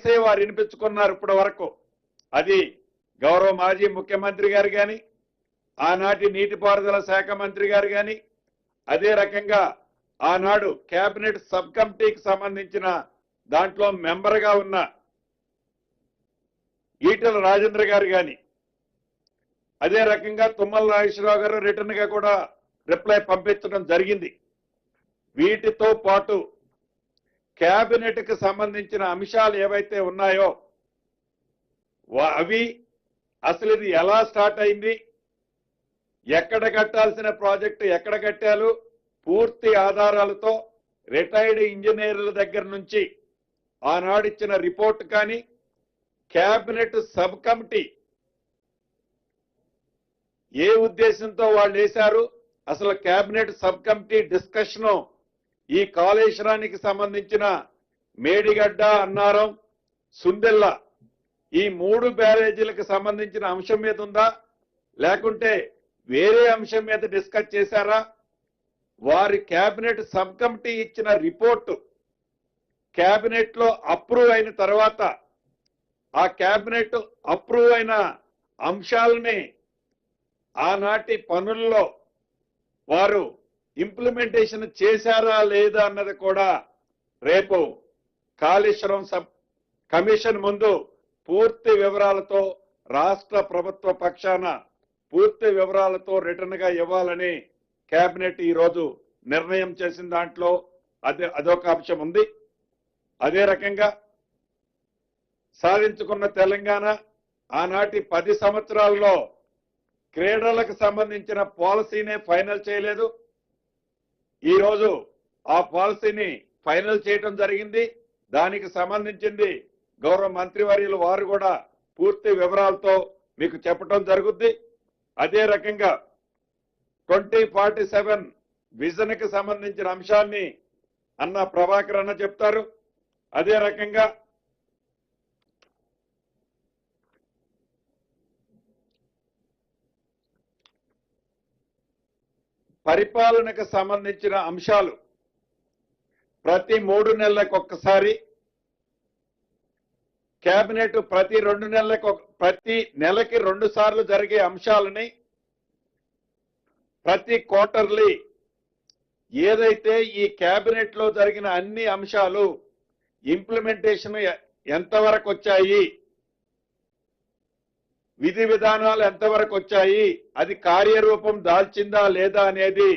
వాయిసే వారు వినిపించుకున్నారు ఇప్పటి వరకు. అది గౌరవ మాజీ ముఖ్యమంత్రి గారు కానీ, ఆనాటి నీటిపారుదల శాఖ మంత్రి గారు కానీ, అదే రకంగా ఆనాడు కేబినెట్ సబ్ కమిటీకి సంబంధించిన దాంట్లో మెంబర్గా ఉన్న ఈటెల రాజేంద్ర గారు కానీ, అదే రకంగా తుమ్మల నాగేశ్వరరావు గారు రిటర్న్ గా కూడా రిప్లై పంపించడం జరిగింది. వీటితో పాటు కేబినెట్ కి సంబంధించిన అంశాలు ఏవైతే ఉన్నాయో అవి అసలు ఇది ఎలా స్టార్ట్ అయింది, ఎక్కడ కట్టాల్సిన ప్రాజెక్టు ఎక్కడ కట్టారు, పూర్తి ఆధారాలతో రిటైర్డ్ ఇంజనీర్ల దగ్గర నుంచి ఆనాడిచ్చిన రిపోర్ట్ కానీ, కేబినెట్ సబ్ కమిటీ ఏ ఉద్దేశంతో వాళ్ళు వేశారు, అసలు కేబినెట్ సబ్ కమిటీ డిస్కషన్ ఈ కాళేశ్వరానికి సంబంధించిన మేడిగడ్డ, అన్నారం, సుందెల్ల ఈ 3 బ్యారేజీలకు సంబంధించిన అంశం మీద ఉందా, లేకుంటే వేరే అంశం మీద డిస్కస్ చేశారా? వారి కేబినెట్ సబ్ కమిటీ ఇచ్చిన రిపోర్టు కేబినెట్ లో అప్రూవ్ అయిన తర్వాత ఆ కేబినెట్ అప్రూవ్ అయిన అంశాలని ఆనాటి పనుల్లో వారు ఇంప్లిమెంటేషన్ చేశారా లేదా అన్నది కూడా రేపు కాళేశ్వరం సబ్ కమిషన్ ముందు పూర్తి వివరాలతో రాష్ట్ర ప్రభుత్వ పక్షాన పూర్తి వివరాలతో రిటర్న్ గా ఇవ్వాలని కేబినెట్ ఈ రోజు నిర్ణయం చేసిన దాంట్లో అదొక అంశం ఉంది. అదే రకంగా సాధించుకున్న తెలంగాణ ఆనాటి 10 సంవత్సరాల్లో క్రీడలకు సంబంధించిన పాలసీనే ఫైనల్ చేయలేదు. ఈ రోజు ఆ పాలసీని ఫైనల్ చేయడం జరిగింది. దానికి సంబంధించింది గౌరవ మంత్రివర్యులు వారు కూడా పూర్తి వివరాలతో మీకు చెప్పడం జరుగుద్ది. అదే రకంగా 2047 విజన్ కి సంబంధించిన అంశాన్ని అన్న ప్రభాకర్ అన్న చెప్తారు. అదే రకంగా పరిపాలనకు సంబంధించిన అంశాలు ప్రతి 3 నెలలకు ఒక్కసారి, కేబినెట్ ప్రతి 2 నెలలకు ప్రతి నెలకి 2 సార్లు జరిగే అంశాలని ప్రతి క్వార్టర్లీ ఏదైతే ఈ కేబినెట్ లో జరిగిన అన్ని అంశాలు ఇంప్లిమెంటేషన్ ఎంతవరకు వచ్చాయి, విధి విధానాలు ఎంతవరకు వచ్చాయి, అది కార్యరూపం దాల్చిందా లేదా అనేది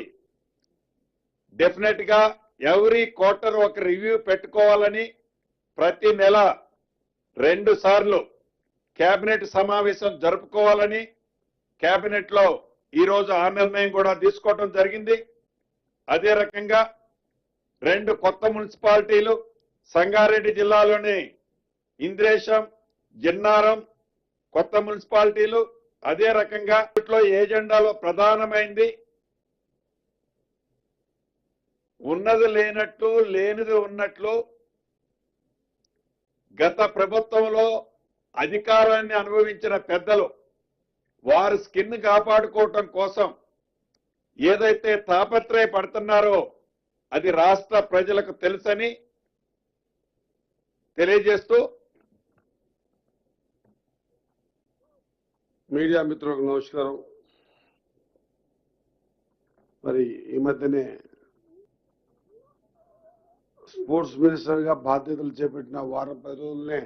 డెఫినెట్ గా ఎవ్రీ క్వార్టర్ ఒక రివ్యూ పెట్టుకోవాలని ప్రతి నెల 2 సార్లు కేబినెట్ సమావేశం జరుపుకోవాలని కేబినెట్ లో ఈ రోజు ఆ నిర్ణయం కూడా తీసుకోవడం జరిగింది. అదే రకంగా 2 కొత్త మున్సిపాలిటీలు సంగారెడ్డి జిల్లాలోని ఇంద్రేశం, జిన్నారం కొత్త మున్సిపాలిటీలు. అదే రకంగా ఏజెండాలో ప్రధానమైంది ఉన్నది లేనట్టు లేనిది ఉన్నట్లు గత ప్రభుత్వంలో అధికారాన్ని అనుభవించిన పెద్దలు వారి స్కిన్ కాపాడుకోవటం కోసం ఏదైతే తాపత్రయపడుతున్నారో అది రాష్ట్ర ప్రజలకు తెలుసని తెలియజేస్తూ మీడియా మిత్రులకు నమస్కారం. మరి ఈ మధ్యనే స్పోర్ట్స్ మినిస్టర్ గా బాధ్యతలు చేపట్టిన వారం 10 రోజులనే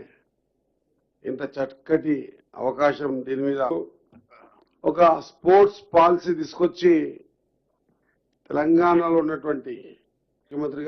ఇంత చక్కటి అవకాశం దీని మీద ఒక స్పోర్ట్స్ పాలసీ తీసుకొచ్చి తెలంగాణలో ఉన్నటువంటి ముఖ్యమంత్రి